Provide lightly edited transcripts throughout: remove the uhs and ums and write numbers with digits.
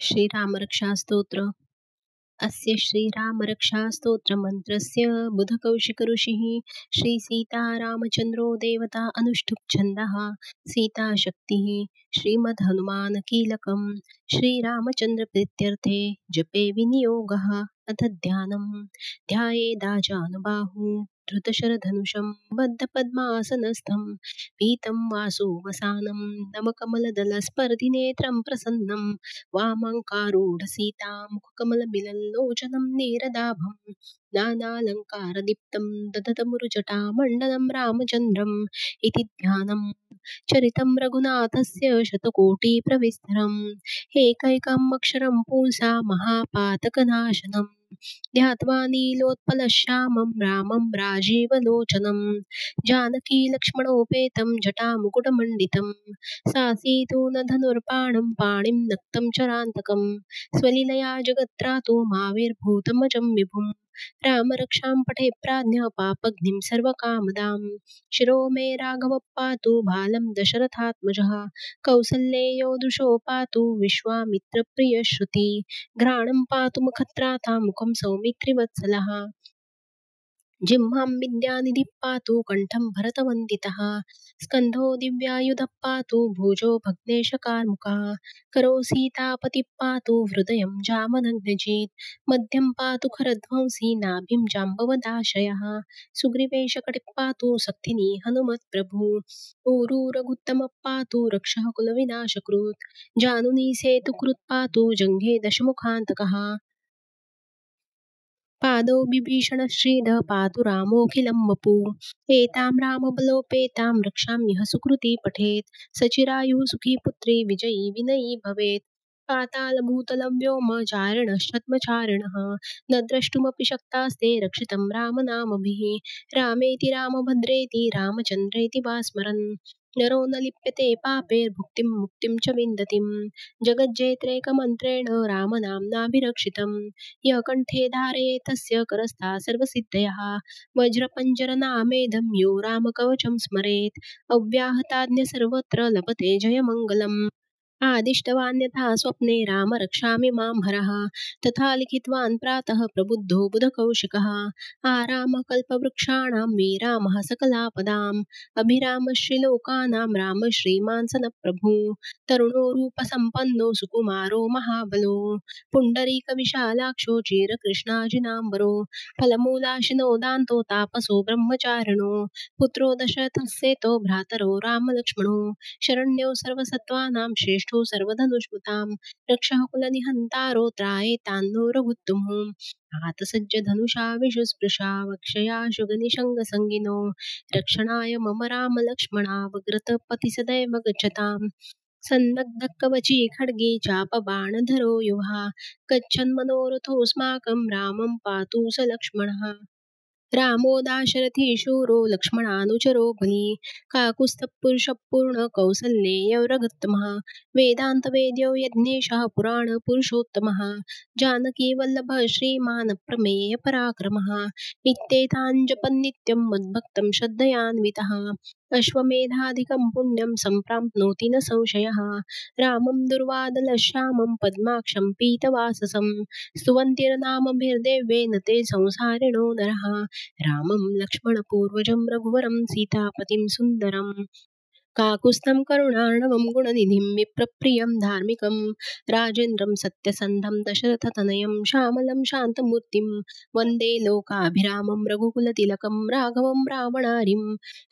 श्रीरामरक्षास्तोत्र अस्य श्रीरामरक्षास्तोत्रमन्त्रस्य बुधकौशिकऋषिः श्रीसीतारामचन्द्रो देवता अनुष्ठुप् छन्दः सीताशक्तिः श्रीमद्हनुमानकीलकं श्रीरामचन्द्रप्रीत्यर्थे जपे विनियोगः अथ ध्यानं ध्यायेदाजानुबाहु धृतशरधनुषं बद्धपद्मासनस्थं पीतं वासोवसानं नमकमलदलस्पर्धिनेत्रं प्रसन्नं वामाङ्कारूढसीतां मुखकमलमिलल्लोचनं नीरदाभं नानालङ्कारदीप्तं दधतमुरुजटामण्डलं रामचन्द्रम् इति ध्यानं चरितं रघुनाथस्य शतकोटिप्रविस्तरम् एकैकम् अक्षरं पुंसा महापातकनाशनम् ध्यात्वा नीलोत्पलश्यामं रामं राजीवलोचनं जानकीलक्ष्मणोपेतं जटामुकुटमण्डितं सासीतो न धनुर्बाणं पाणिं नक्तं चरान्तकं स्वलीलया जगत्रातो माविर्भूतमजं विभुं रामरक्षां पठे प्राज्ञः पापघ्निं सर्वकामदां शिरो मे राघवः पातु बालं दशरथात्मजः कौसल्येयो दृशो पातु विश्वामित्रप्रियश्रुति घ्राणं पातु मुखत्रातां मुखं सौमित्रिवत्सलः जिह्वां विद्यानिधिः पातु कण्ठं भरतवन्दितः स्कन्धो दिव्यायुधः पातु भुजो भग्नेशकार्मुकः करो सीतापतिः पातु हृदयं जामदग्नजित् मध्यं पातु खरध्वंसी नाभिं जाम्बवदाशयः सुग्रीवेशकटिः पातु शक्तिनी हनुमत्प्रभुः ऊरू रघुत्तमः पातु रक्षः कुलविनाशकृत् जानुनी सेतुकृत् पातु जङ्घे दशमुखान्तकः पादौ बिभीषणश्रीधः पातु रामोऽखिलं वपुः एतां रामबलोपेतां रक्षाम्यः सुकृती पठेत् सचिरायुः सुखी पुत्री विजयी विनयी भवेत् पातालभूतलव्योमचारिणश्छद्मचारिणः न द्रष्टुमपि शक्तास्ते रक्षितं रामनामभिः रामेति रामभद्रेति रामचन्द्रेति वा स्मरन् नरो न लिप्यते पापैर्भुक्तिं मुक्तिं च विन्दतिं जगज्जेत्रेकमन्त्रेण रामनाम्नाभिरक्षितं यः कण्ठे धारये तस्य करस्था सर्वसिद्धयः वज्रपञ्जरनामेदं यो रामकवचं स्मरेत् अव्याहताज्ञ सर्वत्र लभते जयमङ्गलम् आदिष्टवान्यथा स्वप्ने राम रक्षामि मां हरः तथा लिखितवान् प्रातः प्रबुद्धो बुधकौशिकः आरामः कल्पवृक्षाणां विरामः सकलापदाम् अभिरामश्रीलोकानां राम श्रीमान् सनप्रभुः तरुणो रूपसम्पन्नो सुकुमारो महाबलो पुण्डरीकविशालाक्षो चिरकृष्णाजिनाम्बरो फलमूलाशिनो दान्तो तापसो ब्रह्मचारिणो पुत्रो दशरथस्येतो भ्रातरो रामलक्ष्मणो शरण्यो सर्वसत्त्वानां श्रेष्ठो सर्वधनुष्मतां रक्षः कुलनिहन्तारो त्रायेतान्नो रघुत्तमः आतसज्जधनुषा विषुस्पृशा वक्षया शुगनिषङ्गसङ्गिनो रक्षणाय मम रामलक्ष्मणावग्रतपति सदैव गच्छताम् सन्नग्धकवची खड्गे चापबाणधरो युवा गच्छन्मनोरथोऽस्माकं रामं पातु स लक्ष्मणः रामो दाशरथी शूरो लक्ष्मणानुचरो बली काकुत्स्थपुरुषपूर्ण कौसल्येयवरगत्तमः वेदान्तवेद्यो यज्ञेशः पुराणपुरुषोत्तमः जानकीवल्लभः श्रीमान् प्रमेय पराक्रमः नित्येताञ्जपन्नित्यं मद्भक्तं श्रद्धयान्वितः अश्वमेधाधिकं पुण्यं सम्प्राप्नोति न संशयः रामं दुर्वादलश्यामं पद्माक्षं पीतवाससं स्तुवन्तिर्नामभिर्देव्येन ते संसारिणो नरः रामं लक्ष्मणपूर्वजं रघुवरं सीतापतिं सुन्दरम् काकुत्स्थं करुणार्णवं गुणनिधिं विप्रप्रियं धार्मिकं राजेन्द्रं सत्यसन्धं दशरथतनयं श्यामलं शान्तमूर्तिं वन्दे लोकाभिरामं रघुकुलतिलकं राघवं रावणारिं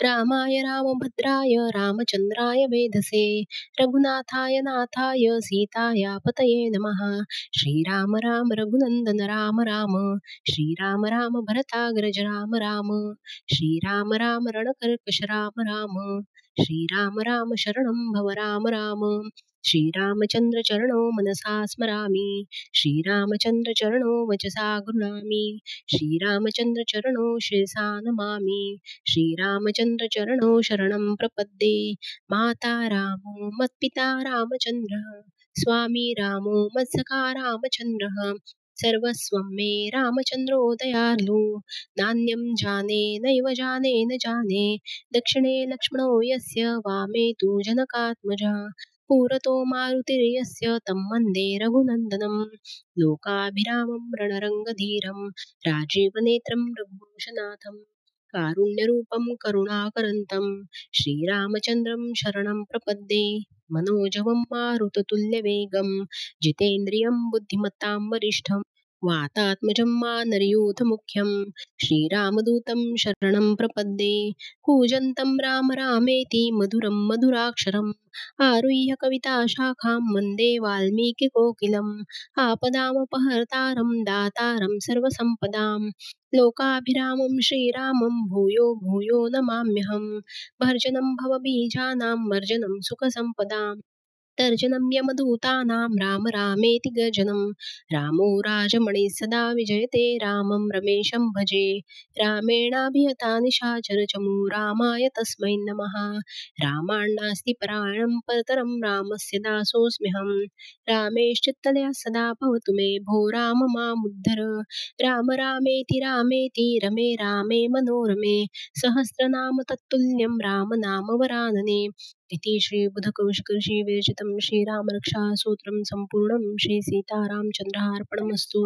रामाय रामभद्राय रामचन्द्राय वेधसे रघुनाथाय नाथाय सीताया पतये नमः श्रीराम राम रघुनन्दन राम राम श्रीराम राम भरताग्रज राम राम श्रीराम राम रणकर्कश राम राम श्रीराम राम शरणं भव राम राम श्रीरामचन्द्रचरणो मनसा स्मरामि श्रीरामचन्द्रचरणो वचसा गृह्णामि श्रीरामचन्द्रचरणो शिरसा नमामि श्रीरामचन्द्रचरणो शरणं प्रपद्ये माता रामो मत्पिता रामचन्द्रः स्वामी रामो मत्सखा रामचन्द्रः सर्वस्वं मे रामचन्द्रोदयार्लु नान्यं जाने नैव जाने न जाने दक्षिणे लक्ष्मणो यस्य वामे तु जनकात्मजः पुरतो मारुतिर्यस्य तं वन्दे रघुनन्दनं लोकाभिरामं रणरङ्गधीरं राजीवनेत्रं रघुवंशनाथं कारुण्यरूपं करुणाकरन्तं श्रीरामचन्द्रं शरणं प्रपद्ये मनोजवं मारुततुल्यवेगं जितेन्द्रियं बुद्धिमत्तां वरिष्ठं वातात्मजं मानरयूथमुख्यं श्रीरामदूतं शरणं प्रपद्ये कूजन्तं राम रामेति मधुरं मधुराक्षरम् आरुह्य कविताशाखां वन्दे वाल्मीकिकोकिलम् आपदामपहर्तारं दातारं सर्वसम्पदां लोकाभिरामं श्रीरामं भूयो भूयो नमाम्यहम् भर्जनं भवबीजानां मर्जनं सुखसम्पदाम् तर्जनं यमदूतानां राम रामेति गर्जनं रामो राजमणिः सदा विजयते रामं रमेशं भजे रामेणाभिहता निशाचरचमू रामाय तस्मै नमः रामाण्णास्ति परायणं परतरं रामस्य दासोऽस्म्यहं रामेश्चित्तदया सदा भवतु मे भो राम मामुद्धर राम रामेति रमे रामे मनोरमे सहस्रनाम तत्तुल्यं राम नाम वरानने इति श्रीबुधकौशिकऋषिविरचितं श्रीरामरक्षासूत्रं सम्पूर्णं श्रीसीतारामचन्द्रार्पणमस्तु।